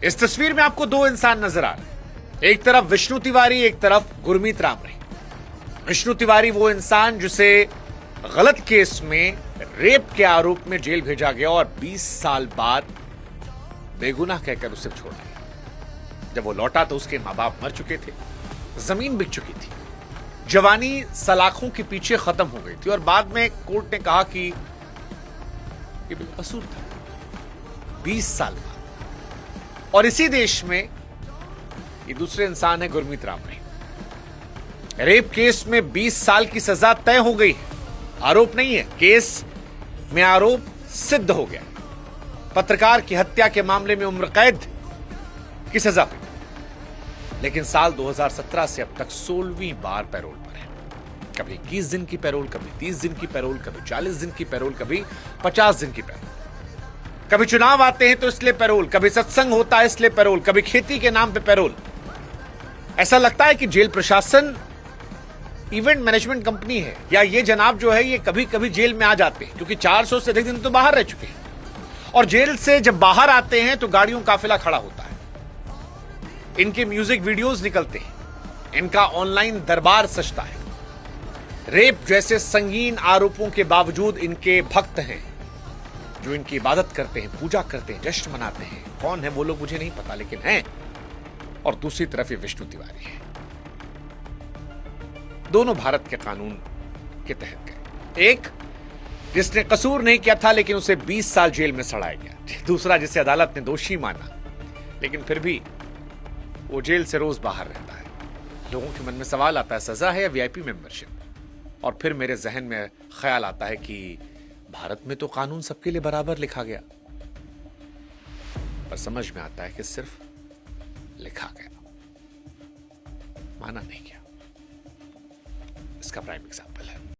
इस तस्वीर में आपको दो इंसान नजर आ रहे हैं। एक तरफ विष्णु तिवारी, एक तरफ गुरमीत राम रही। विष्णु तिवारी वो इंसान जिसे गलत केस में रेप के आरोप में जेल भेजा गया और 20 साल बाद बेगुनाह कहकर उसे छोड़ा गया। जब वो लौटा तो उसके मां बाप मर चुके थे, जमीन बिक चुकी थी, जवानी सलाखों के पीछे खत्म हो गई थी और बाद में कोर्ट ने कहा कि ये बेकसूर था। 20 साल बाद। और इसी देश में ये दूसरे इंसान है गुरमीत राम रही। रेप केस में 20 साल की सजा तय हो गई है, आरोप नहीं है, केस में आरोप सिद्ध हो गया। पत्रकार की हत्या के मामले में उम्र कैद की सजा हुई, लेकिन साल 2017 से अब तक 16वीं बार पैरोल पर है। कभी 21 दिन की पैरोल, कभी 30 दिन की पैरोल, कभी 40 दिन की पैरोल, कभी 50 दिन की पैरोल। कभी चुनाव आते हैं तो इसलिए पैरोल, कभी सत्संग होता है इसलिए पैरोल, कभी खेती के नाम पे पैरोल। ऐसा लगता है कि जेल प्रशासन इवेंट मैनेजमेंट कंपनी है, या ये जनाब जो है ये कभी कभी जेल में आ जाते हैं, क्योंकि 400 से अधिक दिन तो बाहर रह चुके हैं। और जेल से जब बाहर आते हैं तो गाड़ियों का काफिला खड़ा होता है, इनके म्यूजिक वीडियोस निकलते हैं, इनका ऑनलाइन दरबार सजता है। रेप जैसे संगीन आरोपों के बावजूद इनके भक्त हैं जो इनकी इबादत करते हैं, पूजा करते हैं, जश्न मनाते हैं। कौन है वो लोग मुझे नहीं पता, लेकिन हैं। और दूसरी तरफ ये विष्णु तिवारी है। दोनों भारत के कानून के तहत गए। एक जिसने कसूर नहीं किया था लेकिन उसे 20 साल जेल में सड़ाया गया, दूसरा जिसे अदालत ने दोषी माना लेकिन फिर भी वो जेल से रोज बाहर रहता है। लोगों के मन में सवाल आता है, सजा है या वीआईपी मेंबरशिप? और फिर मेरे जहन में ख्याल आता है कि भारत में तो कानून सबके लिए बराबर लिखा गया, पर समझ में आता है कि सिर्फ लिखा गया, माना नहीं गया। इसका प्राइम एग्जाम्पल है